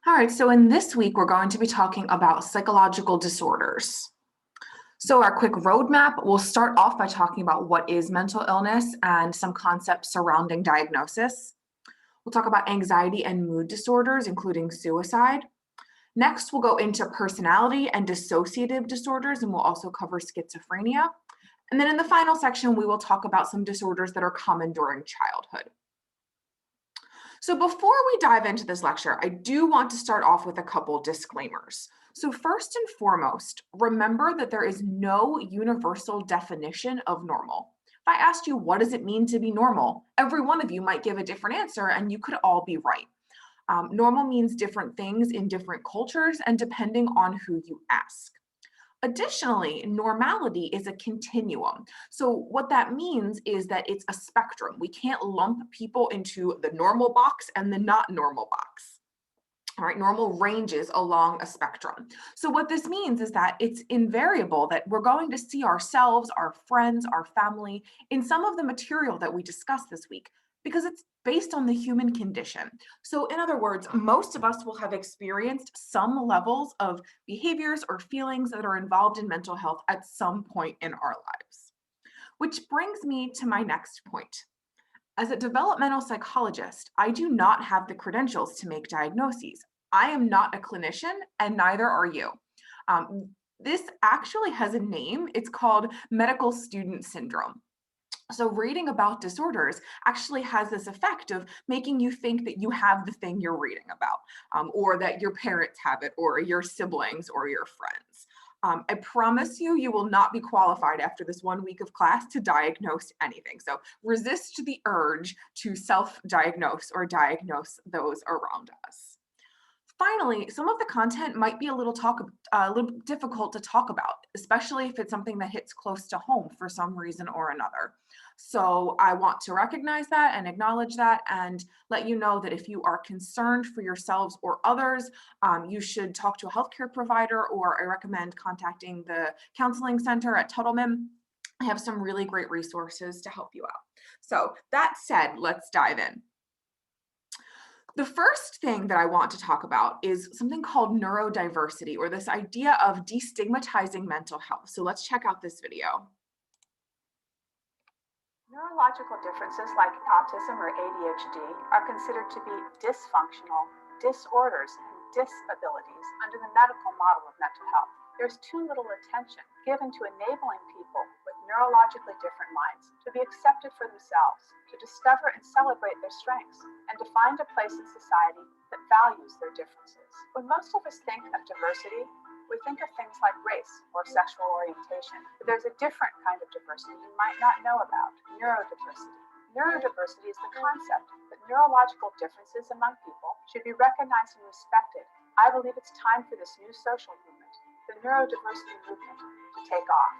All right, so in this week, we're going to be talking about psychological disorders. So, our quick roadmap, we'll start off by talking about what is mental illness and some concepts surrounding diagnosis. We'll talk about anxiety and mood disorders, including suicide. Next, we'll go into personality and dissociative disorders, and we'll also cover schizophrenia. And then in the final section, we will talk about some disorders that are common during childhood. So before we dive into this lecture, I do want to start off with a couple disclaimers. So first and foremost, remember that there is no universal definition of normal. If I asked you, what does it mean to be normal? Every one of you might give a different answer and you could all be right. Normal means different things in different cultures and depending on who you ask. Additionally, normality is a continuum. So, what that means is that it's a spectrum. We can't lump people into the normal box and the not normal box. All right, normal ranges along a spectrum. So, what this means is that it's invariable that we're going to see ourselves, our friends, our family in some of the material that we discussed this week because it's based on the human condition. So, in other words, most of us will have experienced some levels of behaviors or feelings that are involved in mental health at some point in our lives. Which brings me to my next point. As a developmental psychologist, I do not have the credentials to make diagnoses. I am not a clinician, and neither are you. This actually has a name. It's called medical student syndrome. So, reading about disorders actually has this effect of making you think that you have the thing you're reading about, or that your parents have it, or your siblings, or your friends. I promise you, you will not be qualified after this 1 week of class to diagnose anything. So, resist the urge to self diagnose or diagnose those around us. Finally, some of the content might be a little difficult to talk about, especially if it's something that hits close to home for some reason or another. So I want to recognize that and acknowledge that and let you know that if you are concerned for yourselves or others, you should talk to a healthcare provider, or I recommend contacting the counseling center at Tuttleman. I have some really great resources to help you out. So that said, let's dive in. The first thing that I want to talk about is something called neurodiversity, or this idea of destigmatizing mental health. So let's check out this video. Neurological differences like autism or ADHD are considered to be dysfunctional disorders and disabilities under the medical model of mental health. There's too little attention given to enabling people with neurologically different minds to be accepted for themselves, to discover and celebrate their strengths, and to find a place in society that values their differences. When most of us think of diversity, we think of things like race or sexual orientation, but there's a different kind of diversity you might not know about, neurodiversity. Neurodiversity is the concept that neurological differences among people should be recognized and respected. I believe it's time for this new social movement, the neurodiversity movement, to take off.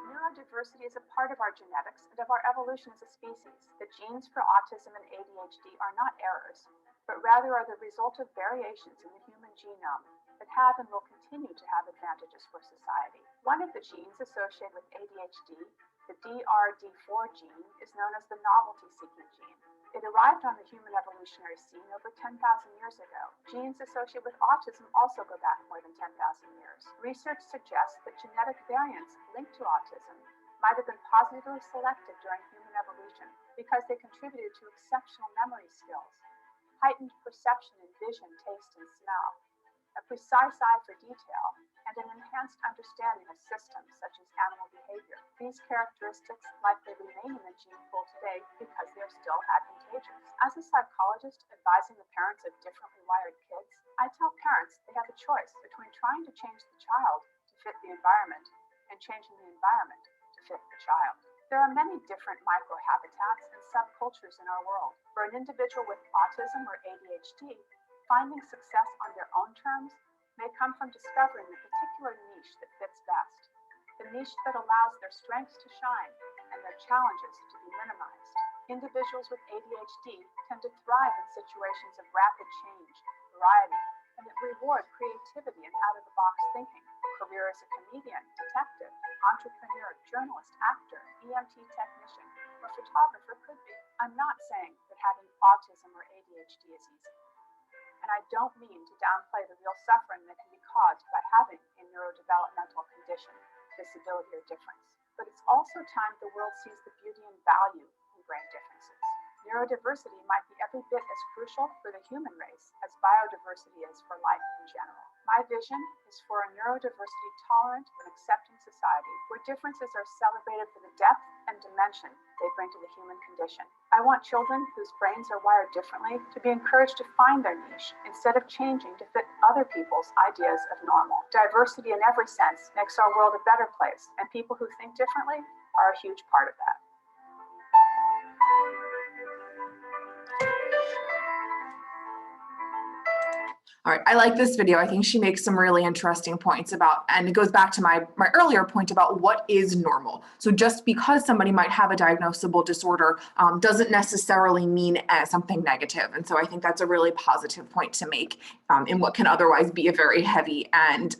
Neurodiversity is a part of our genetics and of our evolution as a species. The genes for autism and ADHD are not errors, but rather are the result of variations in the human genome that have and will continue to have advantages for society. One of the genes associated with ADHD, the DRD4 gene, is known as the novelty-seeking gene. It arrived on the human evolutionary scene over 10,000 years ago. Genes associated with autism also go back more than 10,000 years. Research suggests that genetic variants linked to autism might have been positively selected during human evolution because they contributed to exceptional memory skills, heightened perception in vision, taste, and smell, a precise eye for detail, and an enhanced understanding of systems such as animal behavior. These characteristics likely remain in the gene pool today because they are still advantageous. As a psychologist advising the parents of differently wired kids, I tell parents they have a choice between trying to change the child to fit the environment and changing the environment to fit the child. There are many different microhabitats and subcultures in our world. For an individual with autism or ADHD, finding success on their own terms may come from discovering the particular niche that fits best, the niche that allows their strengths to shine and their challenges to be minimized. Individuals with ADHD tend to thrive in situations of rapid change, variety, and that reward creativity and out-of-the-box thinking. Career as a comedian, detective, entrepreneur, journalist, actor, EMT technician, or photographer could be. I'm not saying that having autism or ADHD is easy. And I don't mean to downplay the real suffering that can be caused by having a neurodevelopmental condition, disability, or difference. But it's also time the world sees the beauty and value in brain differences. Neurodiversity might be every bit as crucial for the human race as biodiversity is for life in general. My vision is for a neurodiversity tolerant and accepting society where differences are celebrated for the depth and dimension they bring to the human condition. I want children whose brains are wired differently to be encouraged to find their niche instead of changing to fit other people's ideas of normal. Diversity in every sense makes our world a better place, and people who think differently are a huge part of that. All right, I like this video. I think she makes some really interesting points about, and it goes back to my earlier point about what is normal. So just because somebody might have a diagnosable disorder doesn't necessarily mean something negative. And so I think that's a really positive point to make in what can otherwise be a very heavy and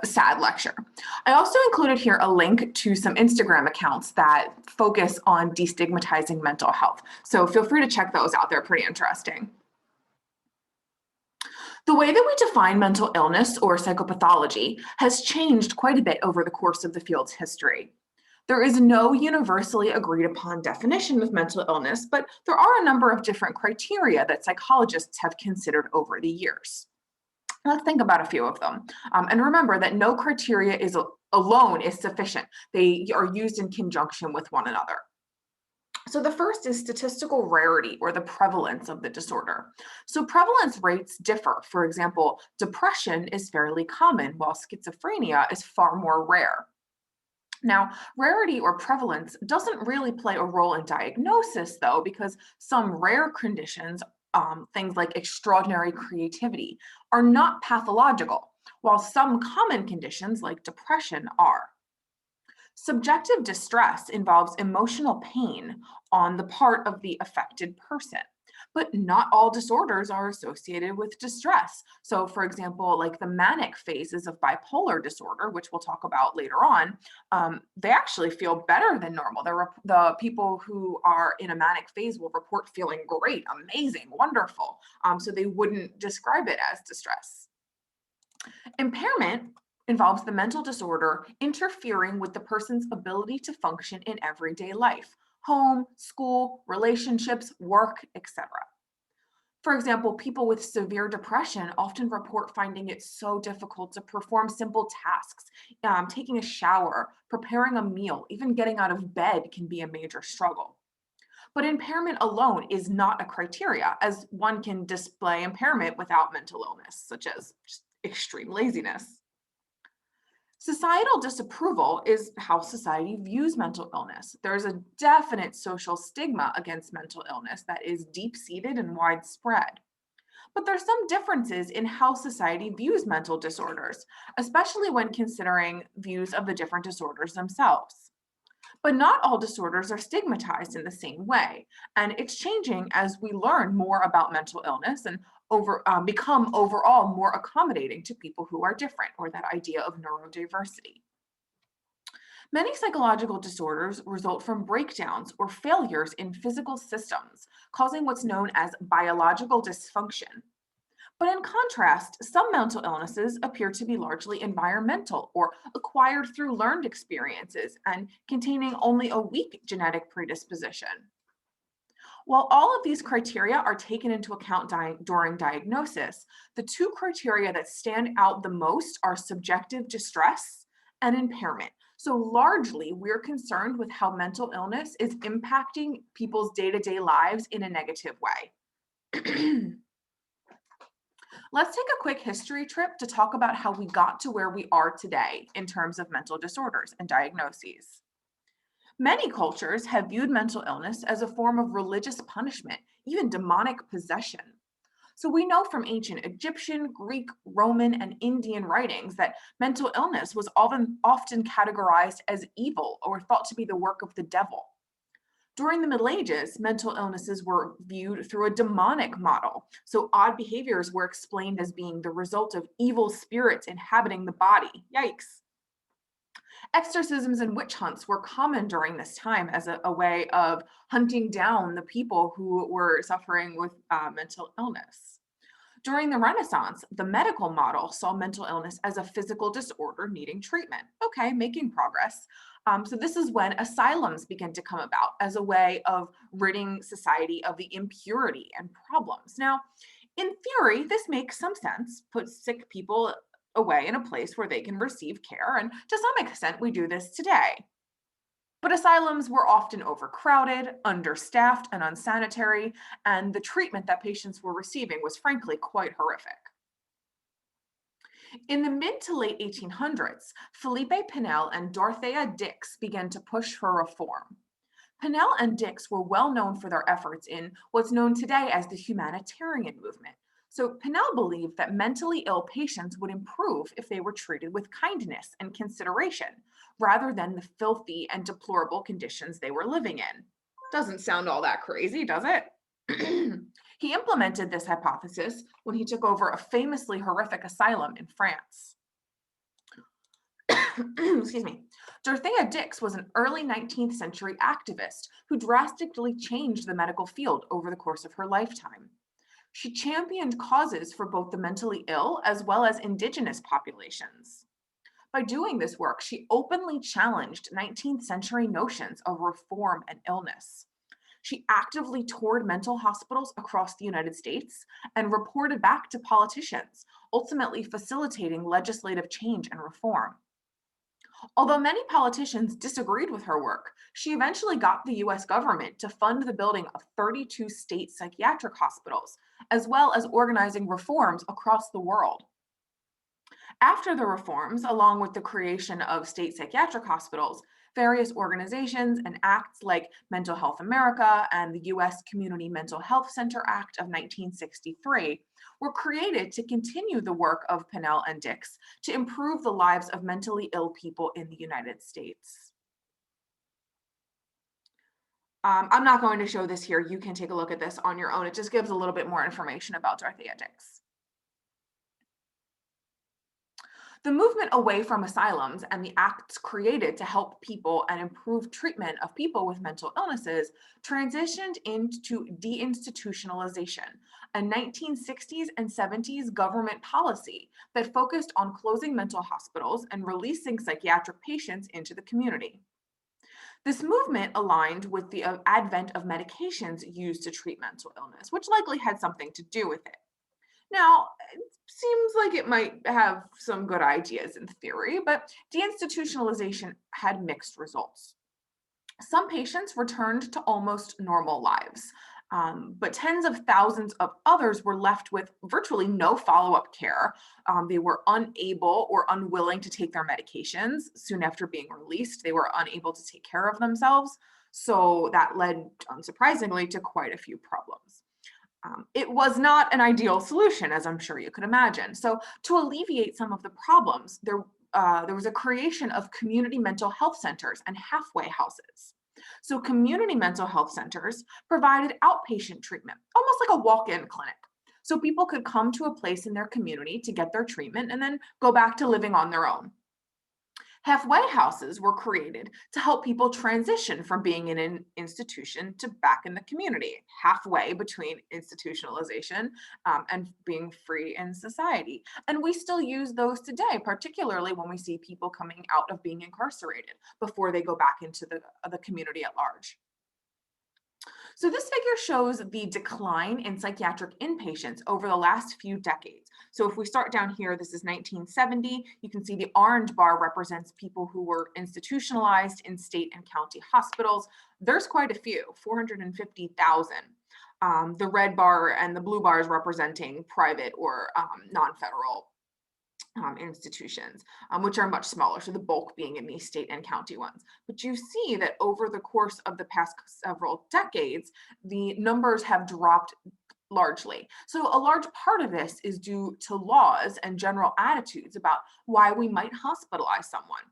sad lecture. I also included here a link to some Instagram accounts that focus on destigmatizing mental health. So feel free to check those out. They're pretty interesting. The way that we define mental illness or psychopathology has changed quite a bit over the course of the field's history. There is no universally agreed upon definition of mental illness, but there are a number of different criteria that psychologists have considered over the years. Let's think about a few of them. And remember that no criteria alone is sufficient. They are used in conjunction with one another. So the first is statistical rarity, or the prevalence of the disorder. So prevalence rates differ. For example, depression is fairly common, while schizophrenia is far more rare. Now, rarity or prevalence doesn't really play a role in diagnosis, though, because some rare conditions, things like extraordinary creativity, are not pathological, while some common conditions like depression are. Subjective distress involves emotional pain on the part of the affected person, but not all disorders are associated with distress. So, for example, like the manic phases of bipolar disorder, which we'll talk about later on, they actually feel better than normal. The people who are in a manic phase will report feeling great, amazing, wonderful. So they wouldn't describe it as distress. Impairment involves the mental disorder interfering with the person's ability to function in everyday life, home, school, relationships, work, etc. For example, people with severe depression often report finding it so difficult to perform simple tasks. Taking a shower, preparing a meal, even getting out of bed can be a major struggle. But impairment alone is not a criteria, as one can display impairment without mental illness, such as just extreme laziness. Societal disapproval is how society views mental illness. There's a definite social stigma against mental illness that is deep-seated and widespread. But there's some differences in how society views mental disorders, especially when considering views of the different disorders themselves. But not all disorders are stigmatized in the same way, and it's changing as we learn more about mental illness and become overall more accommodating to people who are different, or that idea of neurodiversity. Many psychological disorders result from breakdowns or failures in physical systems, causing what's known as biological dysfunction. But in contrast, some mental illnesses appear to be largely environmental or acquired through learned experiences and containing only a weak genetic predisposition. While all of these criteria are taken into account during diagnosis, the two criteria that stand out the most are subjective distress and impairment. So largely, we're concerned with how mental illness is impacting people's day-to-day lives in a negative way. Let's take a quick history trip to talk about how we got to where we are today in terms of mental disorders and diagnoses. Many cultures have viewed mental illness as a form of religious punishment, even demonic possession. So we know from ancient Egyptian, Greek, Roman, and Indian writings that mental illness was often categorized as evil or thought to be the work of the devil. During the Middle Ages, mental illnesses were viewed through a demonic model. So odd behaviors were explained as being the result of evil spirits inhabiting the body. Yikes. Exorcisms and witch hunts were common during this time as a way of hunting down the people who were suffering with mental illness. During the Renaissance, the medical model saw mental illness as a physical disorder needing treatment. Okay, making progress. So, this is when asylums began to come about as a way of ridding society of the impurity and problems. Now, in theory, this makes some sense. Put sick people away in a place where they can receive care. And to some extent, we do this today. But asylums were often overcrowded, understaffed, and unsanitary, and the treatment that patients were receiving was frankly quite horrific. In the mid to late 1800s, Felipe Pinel and Dorothea Dix began to push for reform. Pinel and Dix were well known for their efforts in what's known today as the humanitarian movement. So, Pinel believed that mentally ill patients would improve if they were treated with kindness and consideration, rather than the filthy and deplorable conditions they were living in. Doesn't sound all that crazy, does it? He implemented this hypothesis when he took over a famously horrific asylum in France. Excuse me. Dorothea Dix was an early 19th century activist who drastically changed the medical field over the course of her lifetime. She championed causes for both the mentally ill as well as indigenous populations. By doing this work, she openly challenged 19th century notions of reform and illness. She actively toured mental hospitals across the United States and reported back to politicians, ultimately facilitating legislative change and reform. Although many politicians disagreed with her work, she eventually got the US government to fund the building of 32 state psychiatric hospitals, as well as organizing reforms across the world. After the reforms, along with the creation of state psychiatric hospitals, various organizations and acts like Mental Health America and the US Community Mental Health Center Act of 1963 were created to continue the work of Pinnell and Dix to improve the lives of mentally ill people in the United States. I'm not going to show this here. You can take a look at this on your own. It just gives a little bit more information about Dorothea Dix. The movement away from asylums and the acts created to help people and improve treatment of people with mental illnesses transitioned into deinstitutionalization, a 1960s and 70s government policy that focused on closing mental hospitals and releasing psychiatric patients into the community. This movement aligned with the advent of medications used to treat mental illness, which likely had something to do with it. Now, it seems like it might have some good ideas in theory, but deinstitutionalization had mixed results. Some patients returned to almost normal lives, but tens of thousands of others were left with virtually no follow up care. They were unable or unwilling to take their medications soon after being released. They were unable to take care of themselves. So that led, unsurprisingly, to quite a few problems. It was not an ideal solution, as I'm sure you could imagine. So, to alleviate some of the problems, there was a creation of community mental health centers and halfway houses. So, community mental health centers provided outpatient treatment, almost like a walk in clinic. So, people could come to a place in their community to get their treatment and then go back to living on their own. Halfway houses were created to help people transition from being in an institution to back in the community, halfway between institutionalization and being free in society. And we still use those today, particularly when we see people coming out of being incarcerated before they go back into the community at large. So this figure shows the decline in psychiatric inpatients over the last few decades. So if we start down here, this is 1970. You can see the orange bar represents people who were institutionalized in state and county hospitals. There's quite a few, 450,000. The red bar and the blue bar is representing private or non-federal institutions, which are much smaller, so the bulk being in these state and county ones. But you see that over the course of the past several decades, the numbers have dropped largely. So a large part of this is due to laws and general attitudes about why we might hospitalize someone.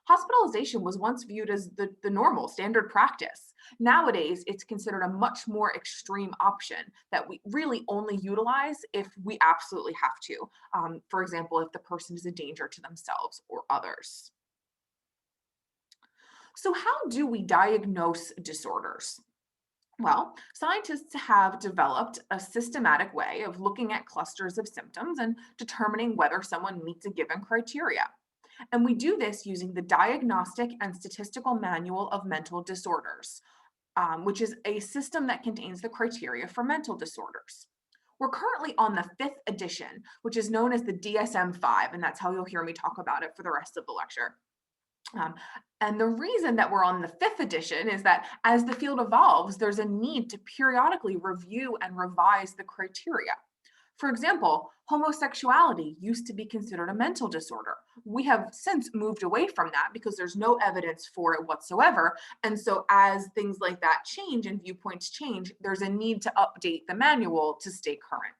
Hospitalization was once viewed as the normal standard practice. Nowadays, it's considered a much more extreme option that we really only utilize if we absolutely have to. For example, if the person is a danger to themselves or others. So how do we diagnose disorders? Well, scientists have developed a systematic way of looking at clusters of symptoms and determining whether someone meets a given criteria. And we do this using the Diagnostic and Statistical Manual of Mental Disorders, which is a system that contains the criteria for mental disorders. We're currently on the fifth edition, which is known as the DSM 5, and that's how you'll hear me talk about it for the rest of the lecture. Um, and the reason that we're on the fifth edition is that as the field evolves, there's a need to periodically review and revise the criteria. For example, homosexuality used to be considered a mental disorder. We have since moved away from that because there's no evidence for it whatsoever. And so, as things like that change and viewpoints change, there's a need to update the manual to stay current.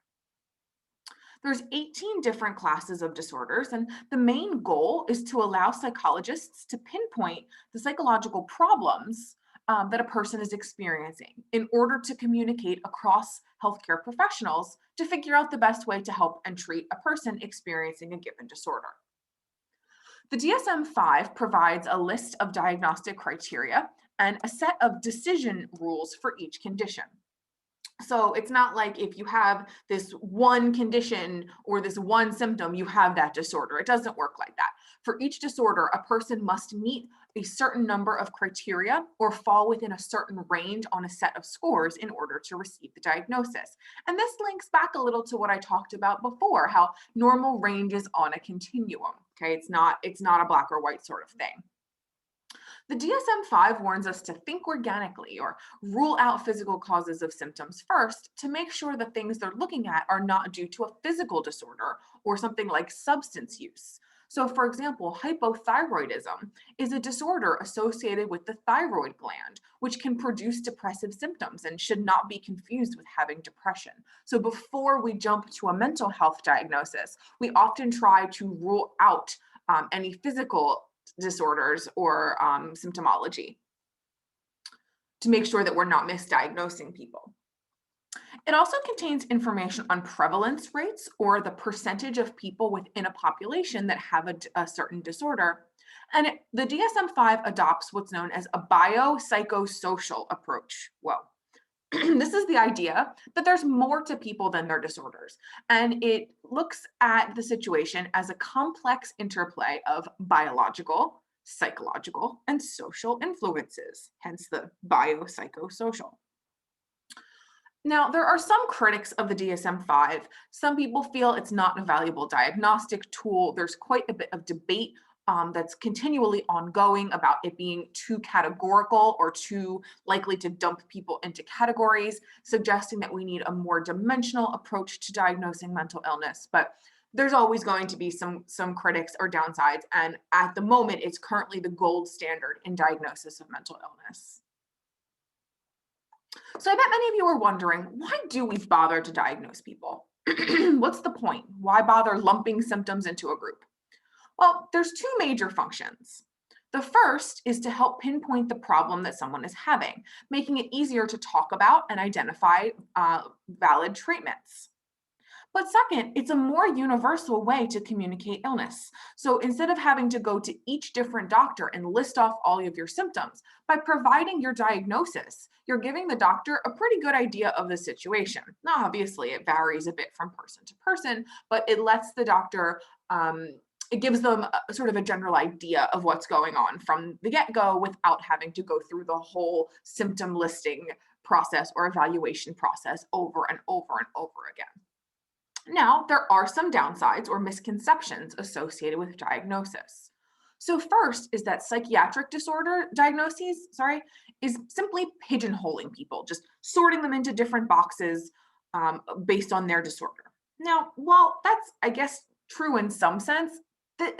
There's 18 different classes of disorders, and the main goal is to allow psychologists to pinpoint the psychological problems that a person is experiencing in order to communicate across healthcare professionals to figure out the best way to help and treat a person experiencing a given disorder. The DSM 5 provides a list of diagnostic criteria and a set of decision rules for each condition. So it's not like if you have this one condition or this one symptom, you have that disorder. It doesn't work like that. For each disorder, a person must meet a certain number of criteria or fall within a certain range on a set of scores in order to receive the diagnosis. And this links back a little to what I talked about before, how normal range is on a continuum. Okay, it's not a black or white sort of thing. The DSM 5 warns us to think organically or rule out physical causes of symptoms first to make sure the things they're looking at are not due to a physical disorder or something like substance use. So, for example, hypothyroidism is a disorder associated with the thyroid gland, which can produce depressive symptoms and should not be confused with having depression. So, before we jump to a mental health diagnosis, we often try to rule out any physical disorders or symptomology to make sure that we're not misdiagnosing people. It also contains information on prevalence rates or the percentage of people within a population that have a certain disorder. And the DSM 5 adopts what's known as a biopsychosocial approach. Well, this is the idea that there's more to people than their disorders. And it looks at the situation as a complex interplay of biological, psychological, and social influences, hence the biopsychosocial. Now, there are some critics of the DSM 5. Some people feel it's not a valuable diagnostic tool. There's quite a bit of debate that's continually ongoing about it being too categorical or too likely to dump people into categories, suggesting that we need a more dimensional approach to diagnosing mental illness. But there's always going to be some critics or downsides. And at the moment, it's currently the gold standard in diagnosis of mental illness. So I bet many of you are wondering, why do we bother to diagnose people? What's the point? Why bother lumping symptoms into a group? Well, there's two major functions. The first is to help pinpoint the problem that someone is having, making it easier to talk about and identify valid treatments. But second, it's a more universal way to communicate illness. So instead of having to go to each different doctor and list off all of your symptoms, by providing your diagnosis, you're giving the doctor a pretty good idea of the situation. Now, obviously, it varies a bit from person to person, but it lets the doctor it gives them a sort of a general idea of what's going on from the get-go without having to go through the whole symptom listing process or evaluation process over and over and over again. Now, there are some downsides or misconceptions associated with diagnosis. So first is that psychiatric disorder diagnoses, is simply pigeonholing people, just sorting them into different boxes based on their disorder. Now, while that's, I guess, true in some sense,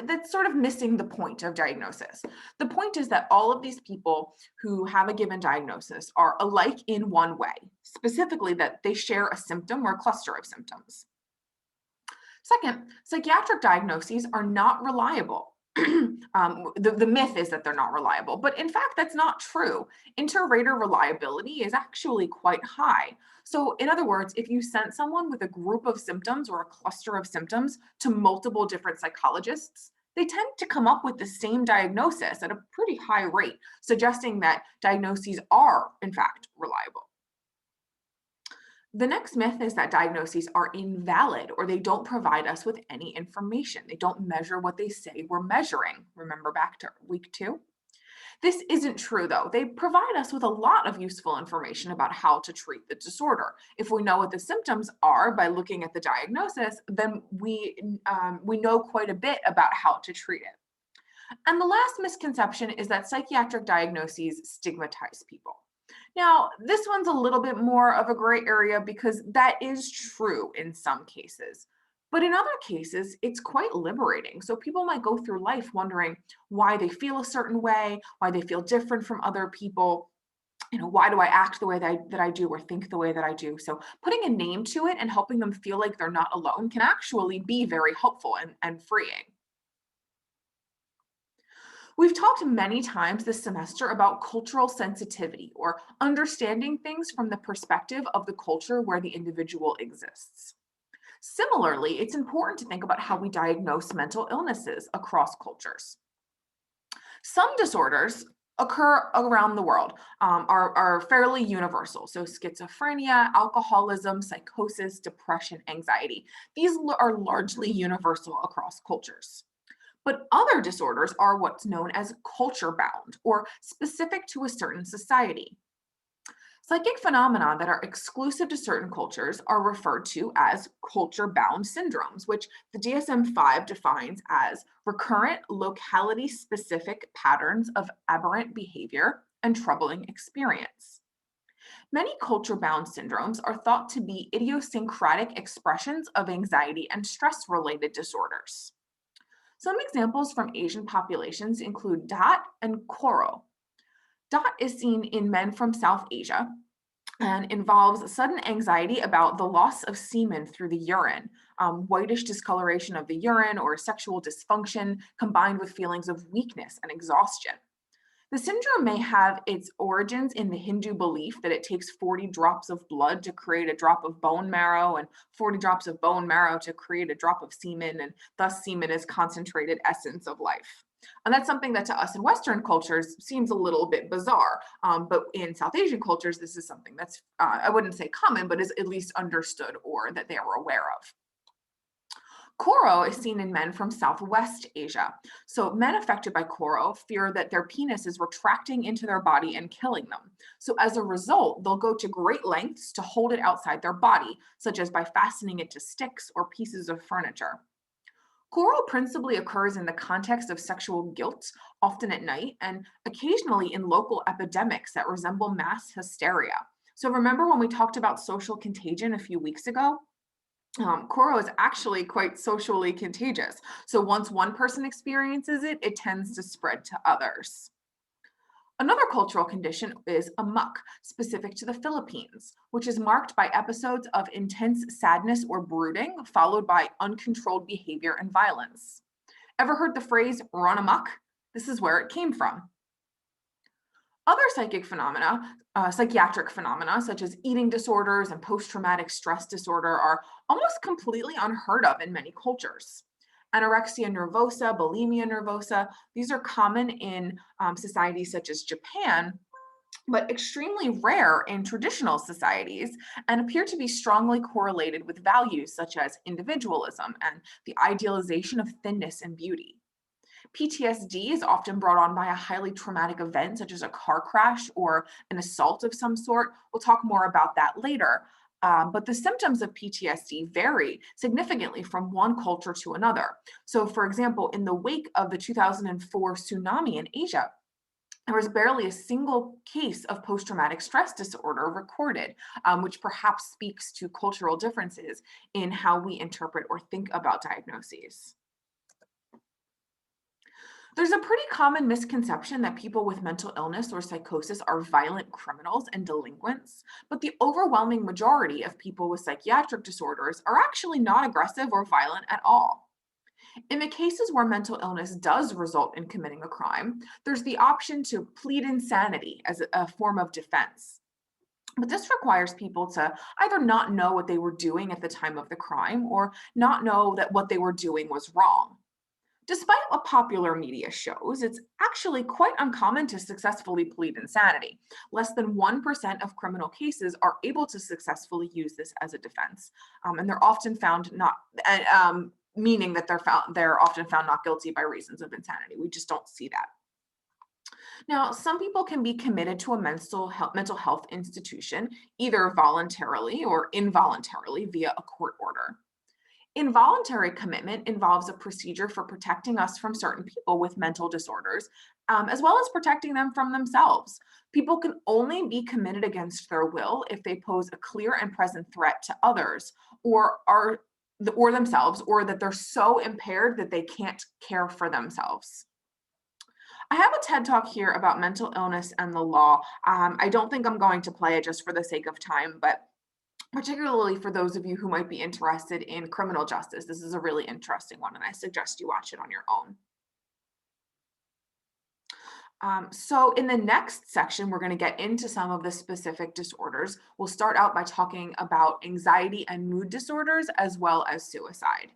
that's sort of missing the point of diagnosis. The point is that all of these people who have a given diagnosis are alike in one way, specifically that they share a symptom or a cluster of symptoms. Second, psychiatric diagnoses are not reliable. The myth is that they're not reliable, but in fact, that's not true. Inter-rater reliability is actually quite high. So in other words, if you sent someone with a group of symptoms or a cluster of symptoms to multiple different psychologists, they tend to come up with the same diagnosis at a pretty high rate, suggesting that diagnoses are, in fact, reliable. The next myth is that diagnoses are invalid or they don't provide us with any information. They don't measure what they say we're measuring. Remember back to week 2? This isn't true, though. They provide us with a lot of useful information about how to treat the disorder. If we know what the symptoms are by looking at the diagnosis, then we know quite a bit about how to treat it. And the last misconception is that psychiatric diagnoses stigmatize people. Now, this one's a little bit more of a gray area because that is true in some cases. But in other cases, it's quite liberating. So people might go through life wondering why they feel a certain way, why they feel different from other people. Why do I act the way that I do or think the way that I do? So putting a name to it and helping them feel like they're not alone can actually be very helpful and freeing. We've talked many times this semester about cultural sensitivity or understanding things from the perspective of the culture where the individual exists. Similarly, it's important to think about how we diagnose mental illnesses across cultures. Some disorders occur around the world, are fairly universal. So, schizophrenia, alcoholism, psychosis, depression, anxiety. These are largely universal across cultures. But other disorders are what's known as culture bound or specific to a certain society. Psychic phenomena that are exclusive to certain cultures are referred to as culture bound syndromes, which the DSM 5 defines as recurrent locality specific patterns of aberrant behavior and troubling experience. Many culture bound syndromes are thought to be idiosyncratic expressions of anxiety and stress related disorders. Some examples from Asian populations include DOT and KORO. DOT is seen in men from South Asia and involves sudden anxiety about the loss of semen through the urine, whitish discoloration of the urine, or sexual dysfunction combined with feelings of weakness and exhaustion. The syndrome may have its origins in the Hindu belief that it takes 40 drops of blood to create a drop of bone marrow and 40 drops of bone marrow to create a drop of semen, and thus semen is concentrated essence of life. And that's something that to us in Western cultures seems a little bit bizarre. But in South Asian cultures, this is something that's, I wouldn't say common, but is at least understood or that they are aware of. Koro is seen in men from Southwest Asia. So men affected by Koro fear that their penis is retracting into their body and killing them. So as a result, they'll go to great lengths to hold it outside their body, such as by fastening it to sticks or pieces of furniture. Koro principally occurs in the context of sexual guilt, often at night, and occasionally in local epidemics that resemble mass hysteria. So remember when we talked about social contagion a few weeks ago? Koro is actually quite socially contagious. So once one person experiences it, it tends to spread to others. Another cultural condition is amok, specific to the Philippines, which is marked by episodes of intense sadness or brooding, followed by uncontrolled behavior and violence. Ever heard the phrase run amok? This is where it came from. Other psychiatric phenomena, such as eating disorders and post traumatic stress disorder, are almost completely unheard of in many cultures. Anorexia nervosa, bulimia nervosa, these are common in societies such as Japan, but extremely rare in traditional societies and appear to be strongly correlated with values such as individualism and the idealization of thinness and beauty. PTSD is often brought on by a highly traumatic event, such as a car crash or an assault of some sort. We'll talk more about that later. But the symptoms of PTSD vary significantly from one culture to another. So, for example, in the wake of the 2004 tsunami in Asia, there was barely a single case of post traumatic stress disorder recorded, which perhaps speaks to cultural differences in how we interpret or think about diagnoses. There's a pretty common misconception that people with mental illness or psychosis are violent criminals and delinquents, but the overwhelming majority of people with psychiatric disorders are actually not aggressive or violent at all. In the cases where mental illness does result in committing a crime, there's the option to plead insanity as a form of defense. But this requires people to either not know what they were doing at the time of the crime or not know that what they were doing was wrong. Despite what popular media shows, it's actually quite uncommon to successfully plead insanity. Less than 1% of criminal cases are able to successfully use this as a defense. And they're often found not, meaning that they're often found not guilty by reasons of insanity. We just don't see that. Now, some people can be committed to a mental health institution, either voluntarily or involuntarily via a court order. Involuntary commitment involves a procedure for protecting us from certain people with mental disorders, as well as protecting them from themselves. People can only be committed against their will if they pose a clear and present threat to others, or themselves, or that they're so impaired that they can't care for themselves. I have a TED talk here about mental illness and the law. I don't think I'm going to play it just for the sake of time, but particularly for those of you who might be interested in criminal justice, this is a really interesting one, and I suggest you watch it on your own. So in the next section, we're going to get into some of the specific disorders. We'll start out by talking about anxiety and mood disorders as well as suicide.